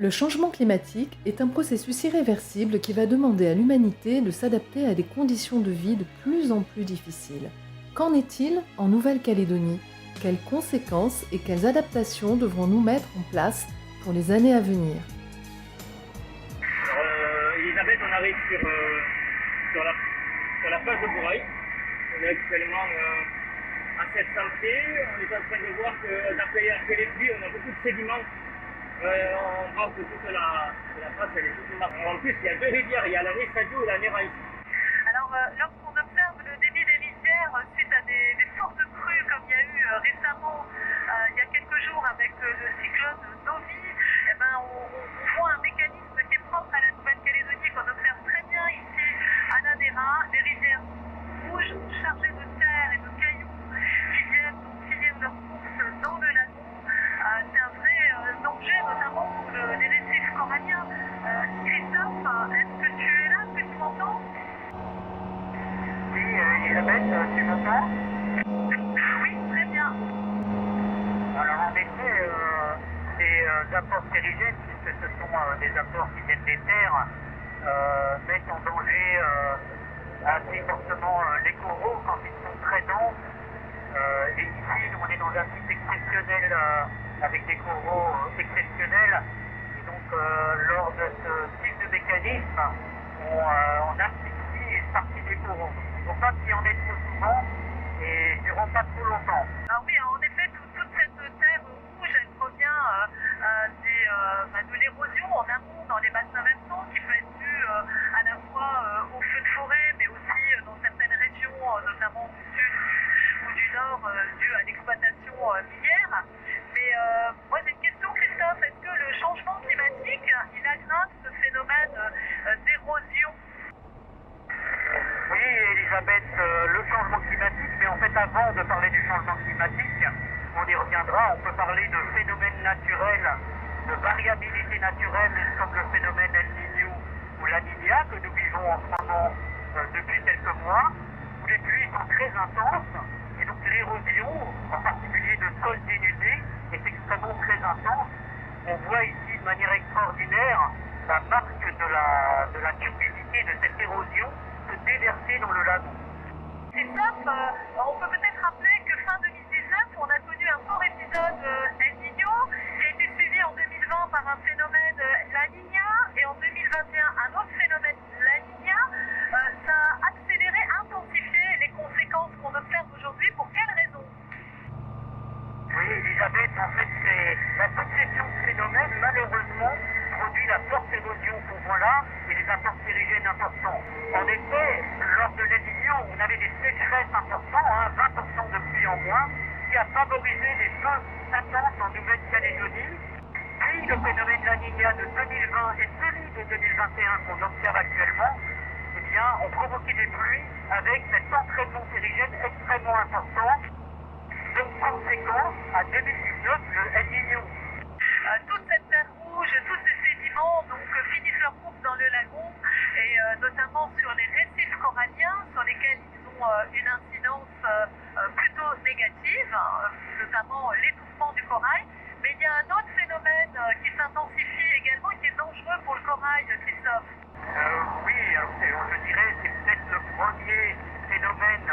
Le changement climatique est un processus irréversible qui va demander à l'humanité de s'adapter à des conditions de vie de plus en plus difficiles. Qu'en est-il en Nouvelle-Calédonie? Quelles conséquences et quelles adaptations devrons-nous mettre en place pour les années à venir? Elisabeth, on arrive sur la plage de Bourail. On est actuellement à 700 pieds. On est en train de voir que d'après les pluies, on a beaucoup de sédiments. On voit que toute la face, elle est toute marron. En plus, il y a deux rivières, il y a la Nessadio et la Nera ici. Alors, lorsqu'on observe le débit des rivières suite à des fortes crues comme il y a eu récemment, il y a quelques jours avec le cyclone Novi, eh ben, on voit un mécanisme qui est propre à la Nouvelle-Calédonie, qu'on observe très bien ici à la Nera, des rivières rouges chargées de terre et de cailloux qui viennent donc finir leur course dans le lagon. C'est un vrai danger, notamment pour les récifs coralliens. Christophe, est-ce que tu es là? Est-ce que tu m'entends? Oui, Elisabeth, tu m'entends? Oui, très bien. Alors en effet, ces apports stérigènes, puisque ce sont des apports qui viennent des terres, mettent en danger assez fortement les coraux quand ils sont très denses. Et ici, on est dans un site exceptionnel avec des coraux exceptionnels. Et donc, lors de ce type de mécanisme, on asphyxie une partie des coraux. Il ne faut pas s'y en être trop souvent et durant pas trop longtemps. Ah oui, en effet, toute cette terre rouge, elle provient de l'érosion en amont dans les bassins versants qui peut être due à la fois aux feux de forêt, mais aussi dans certaines régions, notamment du sud ou du nord, due à l'exploitation minière. Mais moi j'ai une question, Christophe, est-ce que le changement climatique, il aggrave ce phénomène d'érosion? Oui, Elisabeth, le changement climatique, mais en fait avant de parler du changement climatique, on y reviendra, on peut parler de phénomènes naturels, de variabilité naturelle comme le phénomène El Niño ou la Niña que nous vivons en ce moment depuis quelques mois, où les pluies sont très intenses et donc l'érosion, en particulier de sols dénudés, est extrêmement très intense. On voit ici de manière extraordinaire la marque de la turbidité de cette érosion se déverser dans le lagon. Christophe, on peut peut-être rappeler que fin 2019, on a connu un fort épisode El Niño qui a été suivi en 2020 par un phénomène La Niña et en 2021 un autre phénomène La Niña. Ça a accéléré, intensifié les conséquences qu'on observe aujourd'hui. Pour quelles raisons? Oui, Elisabeth, en fait, c'est la succession de phénomènes, malheureusement, produit la forte érosion qu'on voit là et les apports stérigènes importants. En effet, lors de l'El Niño, on avait des sécheresses importantes, 20% de pluie en moins, qui a favorisé des feux intenses en Nouvelle-Calédonie. Puis le phénomène La Niña de 2020 et celui de 2021 qu'on observe actuellement, eh bien, ont provoqué des pluies avec cet entraînement stérigène extrêmement important. Donc, conséquent, à 2019, le El Niño. Toute cette terre rouge, tous ces sédiments donc, finissent leur course dans le lagon et notamment sur les récifs coralliens sur lesquels ils ont une incidence plutôt négative, notamment l'étouffement du corail. Mais il y a un autre phénomène qui s'intensifie également et qui est dangereux pour le corail, Christophe. Oui, alors je dirais c'est peut-être le premier phénomène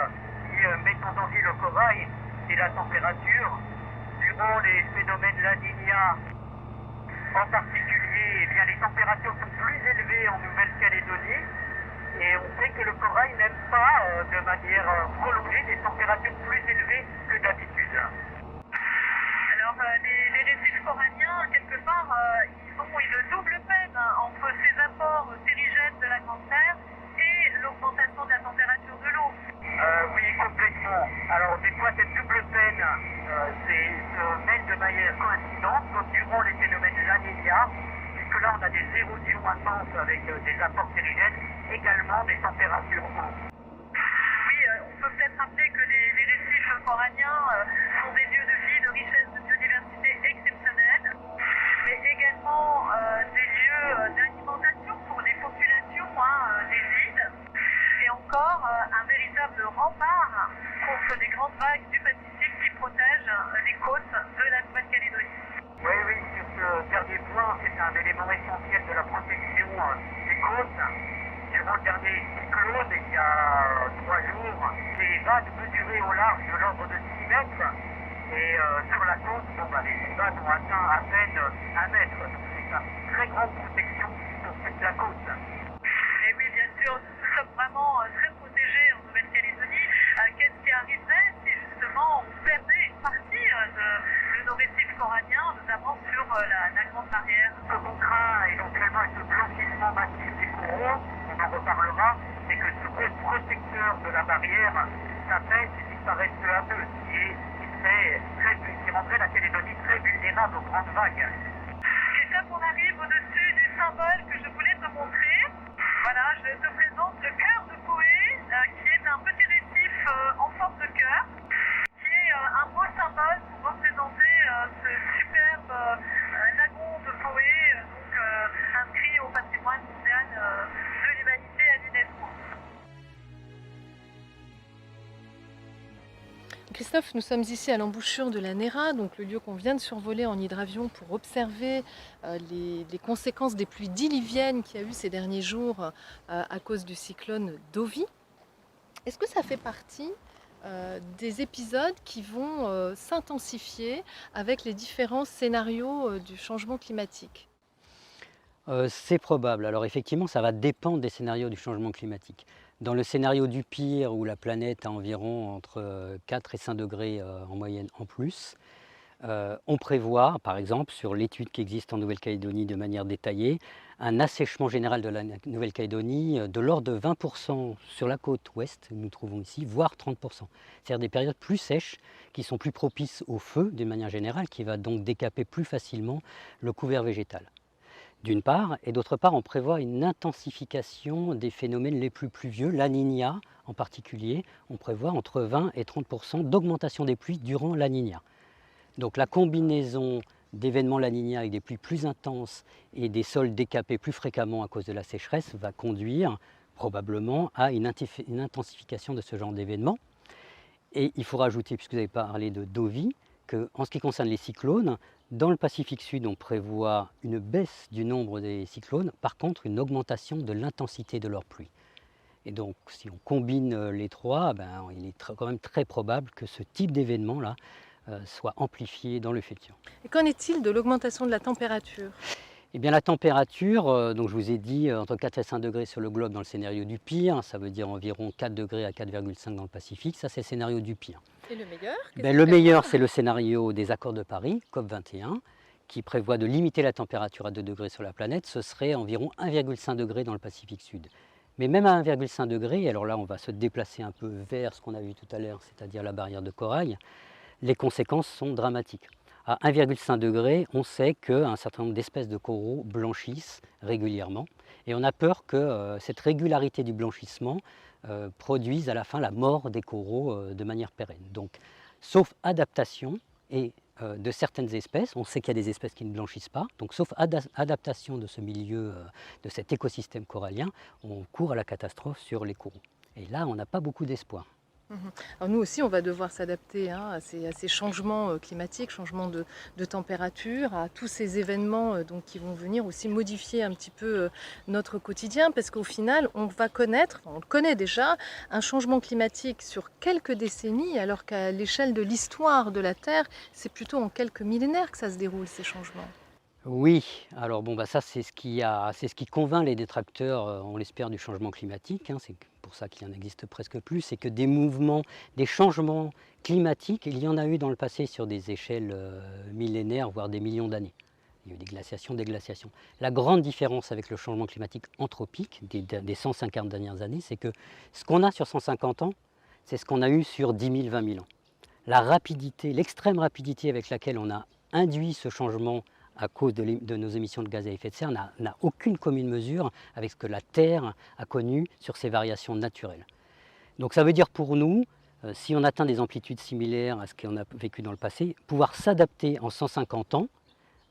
qui met en danger le corail, c'est la température. Durant les phénomènes La Niña, en particulier, eh bien, les températures sont plus élevées en Nouvelle-Calédonie et on sait que le corail n'aime pas de manière prolongée des températures plus élevées que d'habitude. Alors les récifs coralliens, quelque part, ils ont une double peine entre ces apports stérigènes de la Grande Terre et l'augmentation de la température de l'eau. Oui, complètement. Alors des fois cette double peine se mêle de manière coïncidente, comme durant les phénomènes La Niña, puisque là on a des érosions intenses avec des apports stérigènes, également des températures hautes. Oui, on peut peut-être rappeler que les récifs coralliens sont des lieux de vie, de richesse, de biodiversité exceptionnels, mais également des lieux d'alimentation pour les populations des îles, et encore un véritable rempart contre les grandes vagues du Pacifique qui protègent les côtes de la Nouvelle-Calédonie. Oui, sur ce dernier point, c'est un élément des côtes. Durant le dernier cyclone, il y a 3 jours, des vagues mesurées au large de l'ordre de 6 mètres. Et sur la côte, les vagues ont atteint à peine 1 mètre. Donc c'est une très grande protection pour toute la côte. Et oui, bien sûr, nous sommes vraiment très protégés en Nouvelle-Calédonie. Qu'est-ce qui arriverait si justement on perdait une partie de nos récifs coralliens, notamment sur la Grande Barrière? Ce qu'on craint éventuellement avec le blanchissement massif des coraux, on en reparlera, c'est que ce gros protecteur de la barrière s'apaise et disparaisse peu à peu, qui rendrait la Calédonie très vulnérable aux grandes vagues. Et ça, on arrive au-dessus du symbole que je voulais te montrer. Voilà, je te présente le cœur de Poé, qui est un petit récif en forme de cœur, qui est un beau symbole pour représenter ce superbe lagon de Poé, inscrit au patrimoine mondial de l'humanité à l'UNESCO. Christophe, nous sommes ici à l'embouchure de la Néra, donc le lieu qu'on vient de survoler en hydravion pour observer les conséquences des pluies diluviennes qu'il y a eu ces derniers jours à cause du cyclone Dovi. Est-ce que ça fait partie des épisodes qui vont s'intensifier avec les différents scénarios du changement climatique? C'est probable. Alors effectivement, ça va dépendre des scénarios du changement climatique. Dans le scénario du pire, où la planète a environ entre 4 et 5 degrés en moyenne en plus, on prévoit, par exemple, sur l'étude qui existe en Nouvelle-Calédonie de manière détaillée, un assèchement général de la Nouvelle-Calédonie de l'ordre de 20% sur la côte ouest, nous trouvons ici, voire 30%. C'est-à-dire des périodes plus sèches, qui sont plus propices au feu, d'une manière générale, qui va donc décaper plus facilement le couvert végétal. D'une part, et d'autre part, on prévoit une intensification des phénomènes les plus pluvieux, la Niña en particulier. On prévoit entre 20 et 30% d'augmentation des pluies durant la Niña. Donc la combinaison d'événements La Niña avec des pluies plus intenses et des sols décapés plus fréquemment à cause de la sécheresse va conduire probablement à une intensification de ce genre d'événements. Et il faut rajouter, puisque vous avez parlé de Dovi, qu'en ce qui concerne les cyclones, dans le Pacifique Sud, on prévoit une baisse du nombre des cyclones, par contre une augmentation de l'intensité de leurs pluies. Et donc si on combine les trois, il est quand même très probable que ce type d'événement-là soit amplifié dans le futur. Et qu'en est-il de l'augmentation de la température? Eh bien la température, donc je vous ai dit entre 4 et 5 degrés sur le globe dans le scénario du pire, ça veut dire environ 4 degrés à 4,5 dans le Pacifique, ça c'est le scénario du pire. Et le meilleur? Le meilleur, c'est le scénario des accords de Paris, COP21, qui prévoit de limiter la température à 2 degrés sur la planète. Ce serait environ 1,5 degré dans le Pacifique Sud. Mais même à 1,5 degré, alors là on va se déplacer un peu vers ce qu'on a vu tout à l'heure, c'est-à-dire la barrière de corail, les conséquences sont dramatiques. À 1,5 degré, on sait qu'un certain nombre d'espèces de coraux blanchissent régulièrement. Et on a peur que cette régularité du blanchissement produisent à la fin la mort des coraux de manière pérenne. Donc, sauf adaptation de certaines espèces, on sait qu'il y a des espèces qui ne blanchissent pas, donc sauf adaptation de ce milieu, de cet écosystème corallien, on court à la catastrophe sur les coraux. Et là, on n'a pas beaucoup d'espoir. Alors nous aussi, on va devoir s'adapter à ces changements climatiques, changements de température, à tous ces événements qui vont venir aussi modifier un petit peu notre quotidien, parce qu'au final, on va connaître, on le connaît déjà, un changement climatique sur quelques décennies, alors qu'à l'échelle de l'histoire de la Terre, c'est plutôt en quelques millénaires que ça se déroule, ces changements. Oui, alors ça c'est ce qui convainc les détracteurs, on l'espère, du changement climatique, c'est pour ça qu'il en existe presque plus, c'est que des mouvements, des changements climatiques, il y en a eu dans le passé sur des échelles millénaires, voire des millions d'années. Il y a eu des glaciations, des glaciations. La grande différence avec le changement climatique anthropique des 150 dernières années, c'est que ce qu'on a sur 150 ans, c'est ce qu'on a eu sur 10 000, 20 000 ans. La rapidité, l'extrême rapidité avec laquelle on a induit ce changement à cause de nos émissions de gaz à effet de serre n'a aucune commune mesure avec ce que la Terre a connu sur ses variations naturelles. Donc ça veut dire pour nous, si on atteint des amplitudes similaires à ce qu'on a vécu dans le passé, pouvoir s'adapter en 150 ans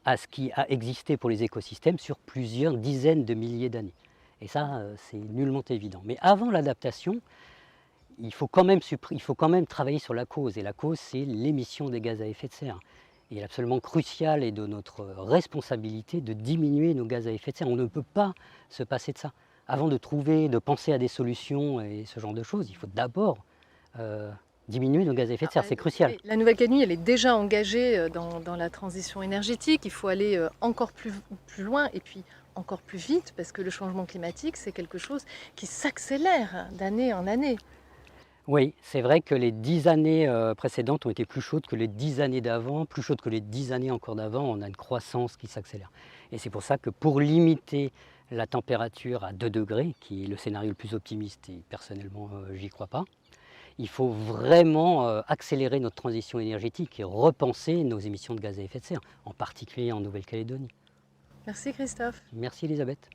à ce qui a existé pour les écosystèmes sur plusieurs dizaines de milliers d'années. Et ça, c'est nullement évident. Mais avant l'adaptation, il faut quand même travailler sur la cause. Et la cause, c'est l'émission des gaz à effet de serre. il est absolument crucial et de notre responsabilité de diminuer nos gaz à effet de serre. On ne peut pas se passer de ça. Avant de penser à des solutions et ce genre de choses, il faut d'abord diminuer nos gaz à effet de serre, c'est crucial. Oui, la Nouvelle-Calédonie, elle est déjà engagée dans la transition énergétique. Il faut aller encore plus loin et puis encore plus vite parce que le changement climatique, c'est quelque chose qui s'accélère d'année en année. Oui, c'est vrai que les 10 années précédentes ont été plus chaudes que les 10 années d'avant, plus chaudes que les 10 années encore d'avant. On a une croissance qui s'accélère. Et c'est pour ça que pour limiter la température à 2 degrés, qui est le scénario le plus optimiste, et personnellement j'y crois pas, il faut vraiment accélérer notre transition énergétique et repenser nos émissions de gaz à effet de serre, en particulier en Nouvelle-Calédonie. Merci Christophe. Merci Elisabeth.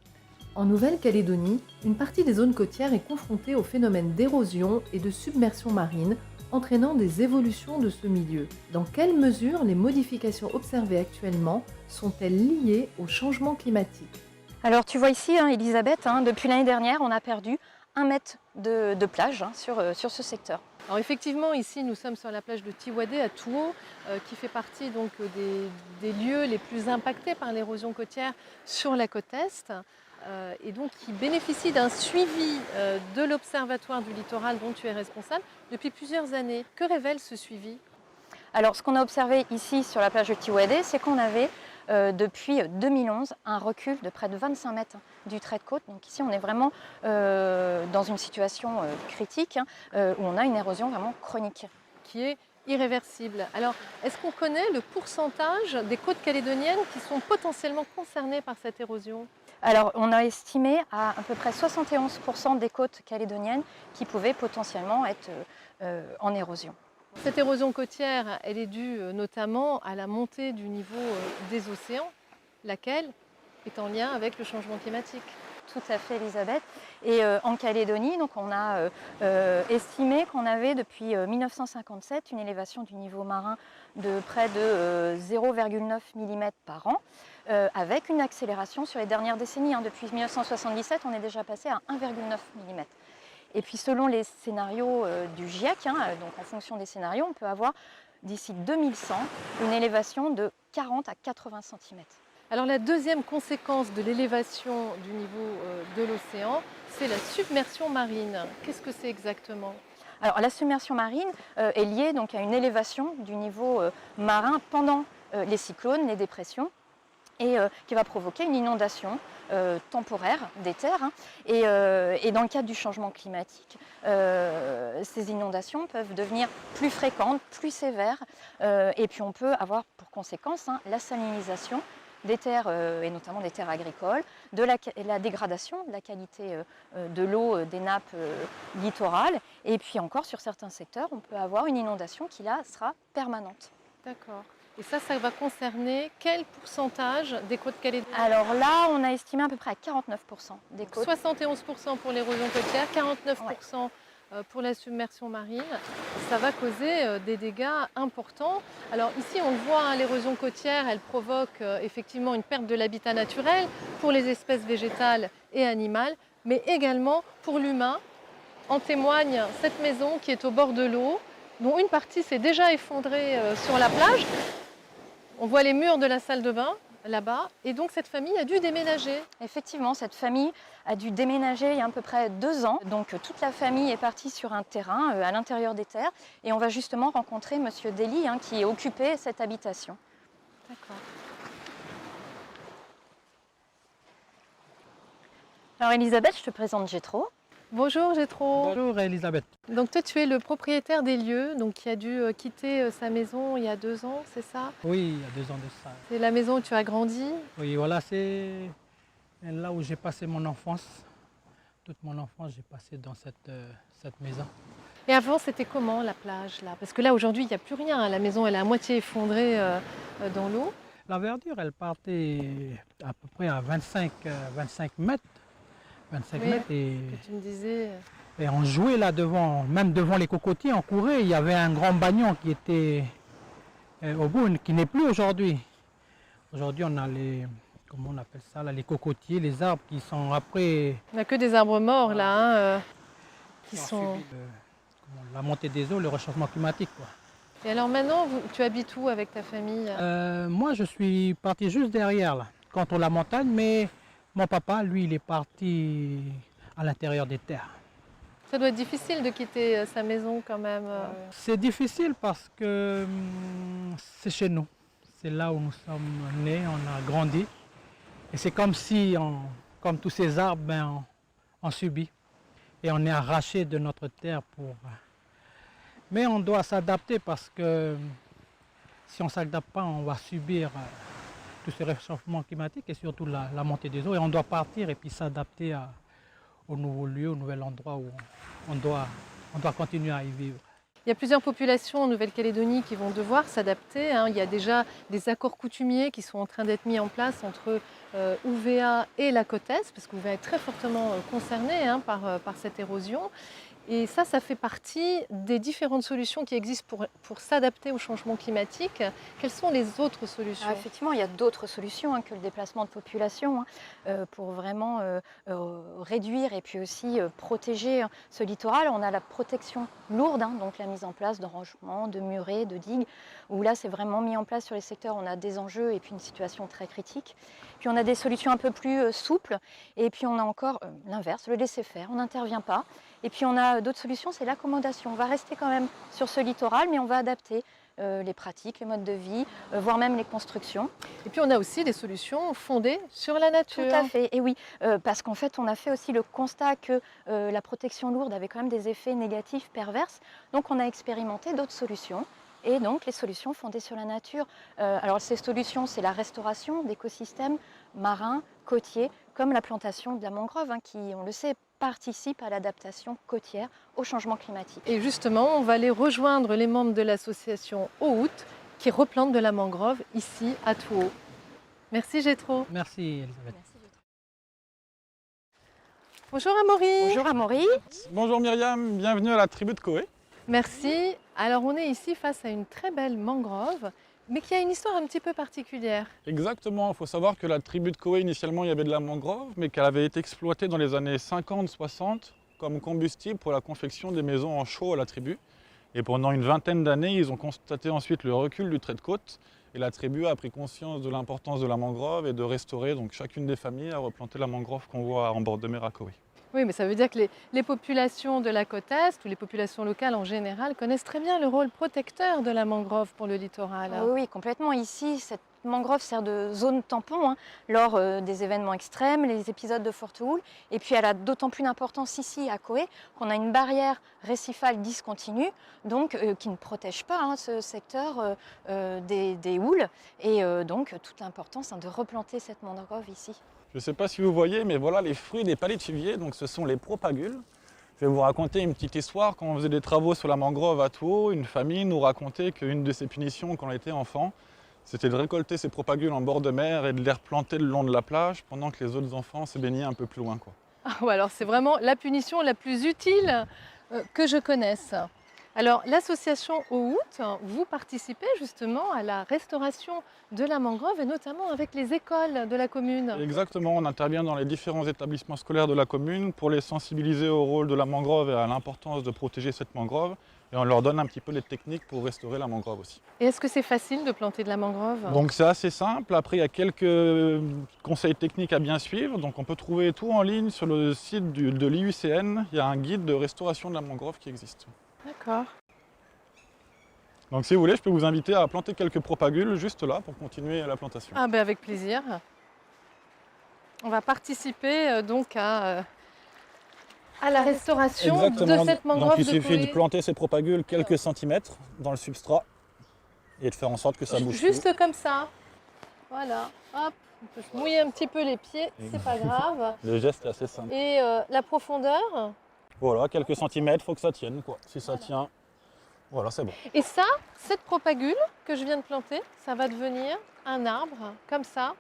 En Nouvelle-Calédonie, une partie des zones côtières est confrontée au phénomène d'érosion et de submersion marine, entraînant des évolutions de ce milieu. Dans quelle mesure les modifications observées actuellement sont-elles liées au changement climatique? Alors tu vois ici, Elisabeth, depuis l'année dernière, on a perdu 1 mètre de plage sur ce secteur. Alors effectivement, ici, nous sommes sur la plage de Tiwadé à Touo, qui fait partie donc des lieux les plus impactés par l'érosion côtière sur la côte Est. Et donc qui bénéficie d'un suivi de l'Observatoire du littoral dont tu es responsable depuis plusieurs années. Que révèle ce suivi? Alors ce qu'on a observé ici sur la plage de Tiwadé, c'est qu'on avait depuis 2011 un recul de près de 25 mètres du trait de côte. Donc ici on est vraiment dans une situation critique où on a une érosion vraiment chronique. Qui est irréversible. Alors, est-ce qu'on connaît le pourcentage des côtes calédoniennes qui sont potentiellement concernées par cette érosion? Alors, on a estimé à peu près 71% des côtes calédoniennes qui pouvaient potentiellement être en érosion. Cette érosion côtière, elle est due notamment à la montée du niveau des océans, laquelle est en lien avec le changement climatique. Tout à fait, Elisabeth. Et en Calédonie, donc, on a estimé qu'on avait depuis 1957 une élévation du niveau marin de près de 0,9 mm par an, avec une accélération sur les dernières décennies. Depuis 1977, on est déjà passé à 1,9 mm. Et puis selon les scénarios du GIEC, donc en fonction des scénarios, on peut avoir d'ici 2100 une élévation de 40 à 80 cm. Alors la deuxième conséquence de l'élévation du niveau de l'océan, c'est la submersion marine. Qu'est-ce que c'est exactement? Alors la submersion marine est liée donc à une élévation du niveau marin pendant les cyclones, les dépressions, et qui va provoquer une inondation temporaire des terres. Et dans le cadre du changement climatique, ces inondations peuvent devenir plus fréquentes, plus sévères, et puis on peut avoir pour conséquence la salinisation des terres, et notamment des terres agricoles, la dégradation de la qualité de l'eau des nappes littorales, et puis encore sur certains secteurs, on peut avoir une inondation qui là sera permanente. D'accord. Et ça va concerner quel pourcentage des côtes calédoniennes? Alors là, on a estimé à peu près à 49% des côtes. 71% pour l'érosion côtière, 49% pour la submersion marine. Ça va causer des dégâts importants. Alors ici, on le voit, l'érosion côtière, elle provoque effectivement une perte de l'habitat naturel pour les espèces végétales et animales, mais également pour l'humain. En témoigne cette maison qui est au bord de l'eau, dont une partie s'est déjà effondrée sur la plage. On voit les murs de la salle de bain là-bas, et donc cette famille a dû déménager. Effectivement, cette famille a dû déménager il y a à peu près 2 ans. Donc toute la famille est partie sur un terrain à l'intérieur des terres, et on va justement rencontrer Monsieur Dely qui occupait cette habitation. D'accord. Alors Elisabeth, je te présente Gétro. Bonjour Gétro. Bonjour Elisabeth. Donc toi tu es le propriétaire des lieux, donc qui a dû quitter sa maison il y a 2 ans, c'est ça? Oui, il y a 2 ans de ça. C'est la maison où tu as grandi? Oui, voilà, c'est là où j'ai passé mon enfance. Toute mon enfance, j'ai passé dans cette maison. Et avant, c'était comment la plage là? Parce que là aujourd'hui, il n'y a plus rien. La maison, elle est à moitié effondrée dans l'eau. La verdure, elle partait à peu près à 25 mètres. 25 Oui, mètres que tu me disais. et on jouait là devant, même devant les cocotiers, on courait. Il y avait un grand bagnon qui était au bout, qui n'est plus aujourd'hui. Aujourd'hui, on a comment on appelle ça là, les cocotiers, les arbres qui sont après. Il n'y a que des arbres morts là, qui ont sont. subi la montée des eaux, le réchauffement climatique, quoi. Et alors maintenant, tu habites où avec ta famille? Moi, je suis parti juste derrière, là, contre la montagne, mais mon papa, lui, il est parti à l'intérieur des terres. Ça doit être difficile de quitter sa maison quand même. C'est difficile parce que c'est chez nous. C'est là où nous sommes nés, on a grandi. Et c'est comme si, comme tous ces arbres, on subit. Et on est arraché de notre terre pour... Mais on doit s'adapter parce que si on ne s'adapte pas, on va subir tout ce réchauffement climatique et surtout la montée des eaux. Et on doit partir et puis s'adapter au nouveau lieu, au nouvel endroit où on doit continuer à y vivre. Il y a plusieurs populations en Nouvelle-Calédonie qui vont devoir s'adapter, hein. Il y a déjà des accords coutumiers qui sont en train d'être mis en place entre Ouvéa et la côte Est, parce qu'Ouvéa est très fortement concerné, hein, par cette érosion. Et ça fait partie des différentes solutions qui existent pour s'adapter au changement climatique. Quelles sont les autres solutions? Alors effectivement, il y a d'autres solutions que le déplacement de population pour vraiment réduire et puis aussi protéger ce littoral. On a la protection lourde, donc la mise en place de rangements, de murets, de digues, où là c'est vraiment mis en place sur les secteurs où on a des enjeux et puis une situation très critique. Puis on a des solutions un peu plus souples et puis on a encore l'inverse, le laisser-faire, on n'intervient pas. Et puis on a d'autres solutions, c'est l'accommodation. On va rester quand même sur ce littoral, mais on va adapter les pratiques, les modes de vie, voire même les constructions. Et puis on a aussi des solutions fondées sur la nature. Tout à fait, et oui, parce qu'en fait on a fait aussi le constat que la protection lourde avait quand même des effets négatifs perverses. Donc on a expérimenté d'autres solutions. Et donc les solutions fondées sur la nature. Alors ces solutions, c'est la restauration d'écosystèmes marins, côtiers, comme la plantation de la mangrove, qui, on le sait, participe à l'adaptation côtière au changement climatique. Et justement, on va aller rejoindre les membres de l'association Ohout qui replantent de la mangrove ici à Touault. Merci Gétro. Merci Elisabeth. Bonjour Amaury. Bonjour Amaury. Bonjour Myriam, bienvenue à la tribu de Koé. Merci. Alors on est ici face à une très belle mangrove, mais qui a une histoire un petit peu particulière. Exactement, il faut savoir que la tribu de Koé, initialement, il y avait de la mangrove, mais qu'elle avait été exploitée dans les années 50-60 comme combustible pour la confection des maisons en chaux à la tribu. Et pendant une vingtaine d'années, ils ont constaté ensuite le recul du trait de côte. Et la tribu a pris conscience de l'importance de la mangrove et de restaurer, donc chacune des familles a replanté la mangrove qu'on voit en bord de mer à Koé. Oui, mais ça veut dire que les populations de la côte Est, ou les populations locales en général, connaissent très bien le rôle protecteur de la mangrove pour le littoral. Oui, complètement. Ici, cette mangrove sert de zone tampon lors des événements extrêmes, les épisodes de forte houle. Et puis elle a d'autant plus d'importance ici à Koé qu'on a une barrière récifale discontinue, donc qui ne protège pas ce secteur des houles. Et donc toute l'importance de replanter cette mangrove ici. Je ne sais pas si vous voyez, mais voilà les fruits des palétuviers, donc ce sont les propagules. Je vais vous raconter une petite histoire. Quand on faisait des travaux sur la mangrove à Touault, une famille nous racontait qu'une de ses punitions quand on était enfant, c'était de récolter ces propagules en bord de mer et de les replanter le long de la plage pendant que les autres enfants se baignaient un peu plus loin. Ah ouais, alors c'est vraiment la punition la plus utile que je connaisse. Alors l'association Ohout, vous participez justement à la restauration de la mangrove et notamment avec les écoles de la commune. Exactement, on intervient dans les différents établissements scolaires de la commune pour les sensibiliser au rôle de la mangrove et à l'importance de protéger cette mangrove. Et on leur donne un petit peu les techniques pour restaurer la mangrove aussi. Et est-ce que c'est facile de planter de la mangrove? Donc c'est assez simple. Après, il y a quelques conseils techniques à bien suivre. Donc on peut trouver tout en ligne sur le site de l'IUCN. Il y a un guide de restauration de la mangrove qui existe. D'accord. Donc si vous voulez, je peux vous inviter à planter quelques propagules juste là pour continuer la plantation. Ah ben avec plaisir. On va participer donc à la restauration Exactement. de cette mangrove. Donc il suffit de planter ces propagules quelques centimètres dans le substrat et de faire en sorte que ça bouge. Juste comme ça. Voilà. Hop. On peut se mouiller un petit peu les pieds, c'est pas grave. Le geste est assez simple. Et la profondeur? Voilà, quelques centimètres, il faut que ça tienne, quoi. Si ça tient, voilà, c'est bon. Et ça, cette propagule que je viens de planter, ça va devenir un arbre, comme ça.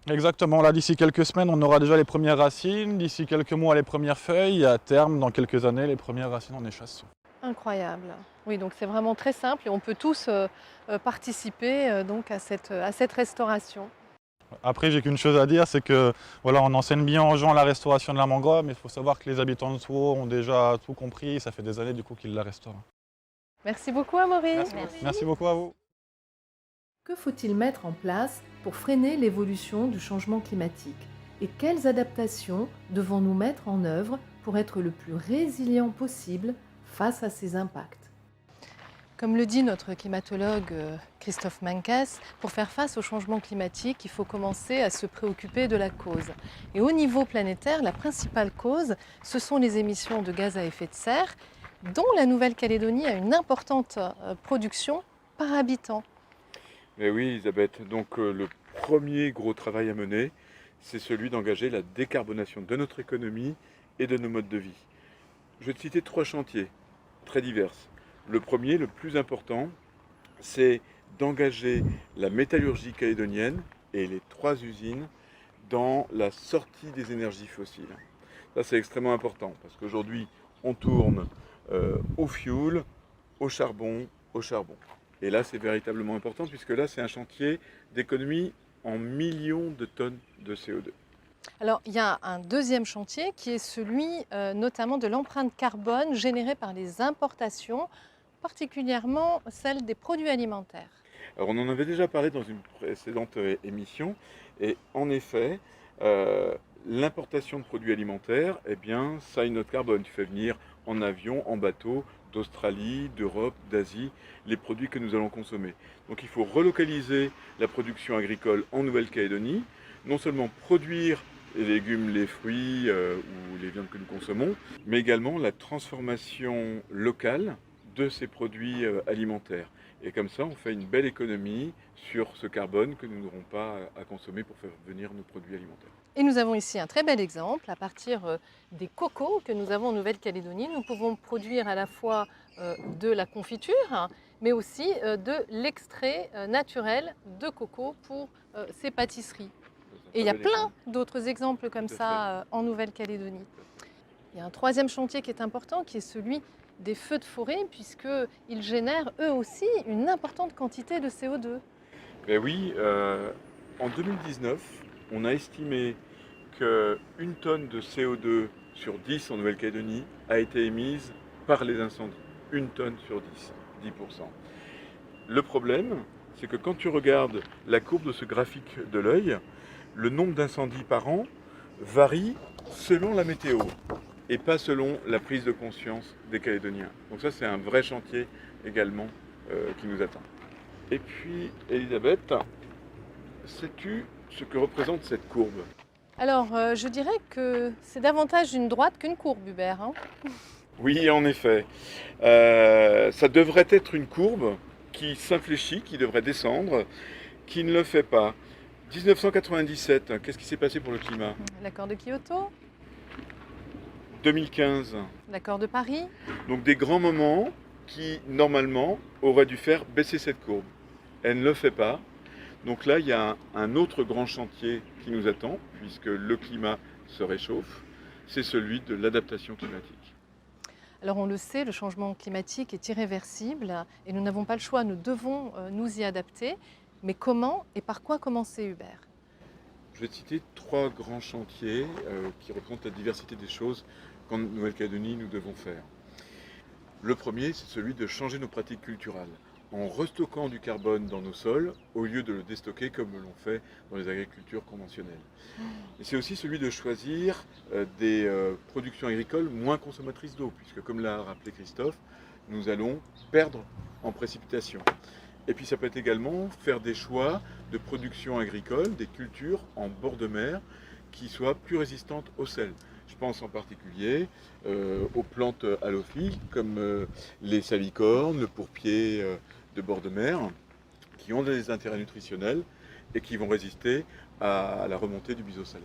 Exactement, là d'ici quelques semaines, on aura déjà les premières racines, d'ici quelques mois les premières feuilles, et à terme, dans quelques années, les premières racines en échasse. Incroyable. Oui, donc c'est vraiment très simple et on peut tous participer donc à cette restauration. Après, j'ai qu'une chose à dire, c'est que voilà, on enseigne bien aux gens la restauration de la mangrove, mais il faut savoir que les habitants de Touault ont déjà tout compris, ça fait des années du coup qu'ils la restaurent. Merci beaucoup Amaury. Merci beaucoup à vous. Que faut-il mettre en place pour freiner l'évolution du changement climatique? Et quelles adaptations devons-nous mettre en œuvre pour être le plus résilient possible face à ces impacts? Comme le dit notre climatologue Christophe Menkès, pour faire face au changement climatique, il faut commencer à se préoccuper de la cause. Et au niveau planétaire, la principale cause, ce sont les émissions de gaz à effet de serre, dont la Nouvelle-Calédonie a une importante production par habitant. Mais oui, Elisabeth, donc le premier gros travail à mener, c'est celui d'engager la décarbonation de notre économie et de nos modes de vie. Je vais te citer 3 chantiers très divers. Le premier, le plus important, c'est d'engager la métallurgie calédonienne et les 3 usines dans la sortie des énergies fossiles. Ça, c'est extrêmement important parce qu'aujourd'hui, on tourne au fioul, au charbon. Et là, c'est véritablement important puisque là, c'est un chantier d'économie en millions de tonnes de CO2. Alors, il y a un deuxième chantier qui est celui notamment de l'empreinte carbone générée par les importations, particulièrement celle des produits alimentaires. Alors, on en avait déjà parlé dans une précédente émission et en effet, l'importation de produits alimentaires, eh bien, ça a une note carbone. Tu fais venir en avion, en bateau, d'Australie, d'Europe, d'Asie, les produits que nous allons consommer. Donc il faut relocaliser la production agricole en Nouvelle-Calédonie, non seulement produire les légumes, les fruits ou les viandes que nous consommons, mais également la transformation locale de ces produits alimentaires. Et comme ça, on fait une belle économie sur ce carbone que nous n'aurons pas à consommer pour faire venir nos produits alimentaires. Et nous avons ici un très bel exemple. À partir des cocos que nous avons en Nouvelle-Calédonie, nous pouvons produire à la fois de la confiture, mais aussi de l'extrait naturel de coco pour ces pâtisseries. Et il y a plein d'autres exemples comme ça en Nouvelle-Calédonie. Il y a un troisième chantier qui est important, qui est celui des feux de forêt, puisqu'ils génèrent eux aussi une importante quantité de CO2. Ben oui, en 2019, on a estimé qu'une tonne de CO2 sur 10 en Nouvelle-Calédonie a été émise par les incendies. 1 tonne sur 10%. Le problème, c'est que quand tu regardes la courbe de ce graphique de l'œil, le nombre d'incendies par an varie selon la météo et pas selon la prise de conscience des Calédoniens. Donc ça, c'est un vrai chantier également qui nous attend. Et puis, Elisabeth, sais-tu ce que représente cette courbe? Alors, je dirais que c'est davantage une droite qu'une courbe, Hubert. Oui, en effet. Ça devrait être une courbe qui s'infléchit, qui devrait descendre, qui ne le fait pas. 1997, qu'est-ce qui s'est passé pour le climat? L'accord de Kyoto, 2015. l'accord de Paris. Donc des grands moments qui, normalement, auraient dû faire baisser cette courbe. Elle ne le fait pas. Donc là, il y a un autre grand chantier qui nous attend, puisque le climat se réchauffe, c'est celui de l'adaptation climatique. Alors on le sait, le changement climatique est irréversible et nous n'avons pas le choix, nous devons nous y adapter. Mais comment et par quoi commencer, Hubert? Je vais te citer 3 grands chantiers qui représentent la diversité des choses qu'en Nouvelle-Calédonie nous devons faire. Le premier, c'est celui de changer nos pratiques culturelles, en restockant du carbone dans nos sols, au lieu de le déstocker comme l'on fait dans les agricultures conventionnelles. Et c'est aussi celui de choisir des productions agricoles moins consommatrices d'eau, puisque comme l'a rappelé Christophe, nous allons perdre en précipitation. Et puis ça peut être également faire des choix de production agricole, des cultures en bord de mer, qui soient plus résistantes au sel. Je pense en particulier aux plantes halophiles comme les salicornes, le pourpier de bord de mer, qui ont des intérêts nutritionnels et qui vont résister à la remontée du biseau salé.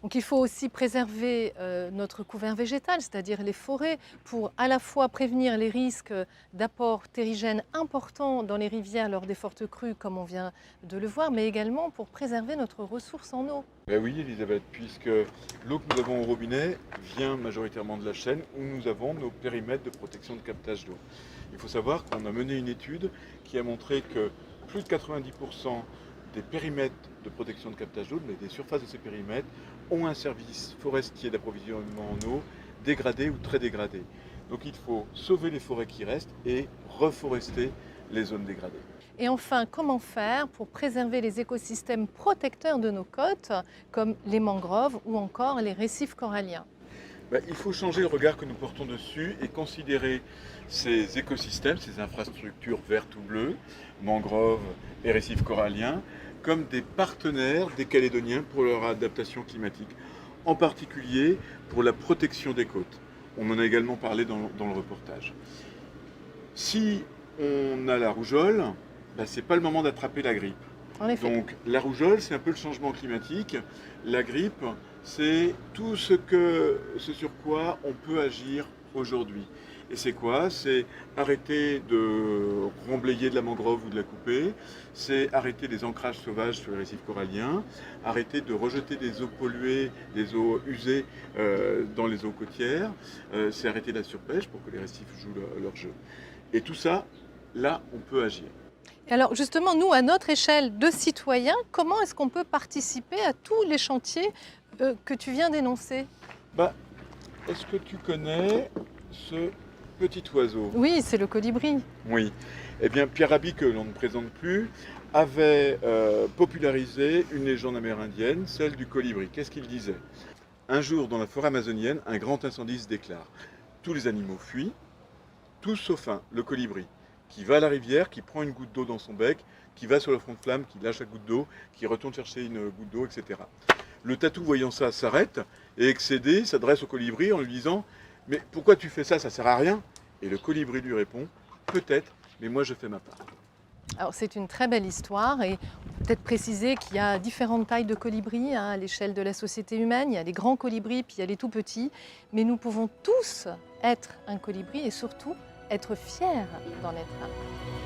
Donc il faut aussi préserver notre couvert végétal, c'est-à-dire les forêts, pour à la fois prévenir les risques d'apport terrigène importants dans les rivières lors des fortes crues, comme on vient de le voir, mais également pour préserver notre ressource en eau. Ben oui, Elisabeth, puisque l'eau que nous avons au robinet vient majoritairement de la Chaîne, où nous avons nos périmètres de protection de captage d'eau. Il faut savoir qu'on a mené une étude qui a montré que plus de 90% des périmètres de protection de captage d'eau, des surfaces de ces périmètres, ont un service forestier d'approvisionnement en eau dégradé ou très dégradé. Donc il faut sauver les forêts qui restent et reforester les zones dégradées. Et enfin, comment faire pour préserver les écosystèmes protecteurs de nos côtes, comme les mangroves ou encore les récifs coralliens? Il faut changer le regard que nous portons dessus et considérer ces écosystèmes, ces infrastructures vertes ou bleues, mangroves et récifs coralliens, comme des partenaires des Calédoniens pour leur adaptation climatique, en particulier pour la protection des côtes. On en a également parlé dans le reportage. Si on a la rougeole, ce n'est pas le moment d'attraper la grippe. En effet. Donc la rougeole, c'est un peu le changement climatique. La grippe, c'est tout ce sur quoi on peut agir aujourd'hui. Et c'est quoi? C'est arrêter de remblayer de la mangrove ou de la couper, c'est arrêter les ancrages sauvages sur les récifs coralliens, arrêter de rejeter des eaux polluées, des eaux usées dans les eaux côtières, c'est arrêter la surpêche pour que les récifs jouent leur jeu. Et tout ça, là, on peut agir. Et alors justement, nous, à notre échelle de citoyens, comment est-ce qu'on peut participer à tous les chantiers que tu viens d'énoncer? Est-ce que tu connais ce petit oiseau? Oui, c'est le colibri. Oui. Eh bien, Pierre Rabhi, que l'on ne présente plus, avait popularisé une légende amérindienne, celle du colibri. Qu'est-ce qu'il disait? Un jour, dans la forêt amazonienne, un grand incendie se déclare. Tous les animaux fuient, tous sauf un, le colibri, qui va à la rivière, qui prend une goutte d'eau dans son bec, qui va sur le front de flamme, qui lâche la goutte d'eau, qui retourne chercher une goutte d'eau, etc. Le tatou, voyant ça, s'arrête et, excédé, s'adresse au colibri en lui disant « Mais pourquoi tu fais ça? Ça sert à rien ?» Et le colibri lui répond « Peut-être, mais moi je fais ma part. » Alors c'est une très belle histoire et on peut peut-être préciser qu'il y a différentes tailles de colibris à l'échelle de la société humaine. Il y a les grands colibris puis il y a les tout petits. Mais nous pouvons tous être un colibri et surtout être fiers d'en être un.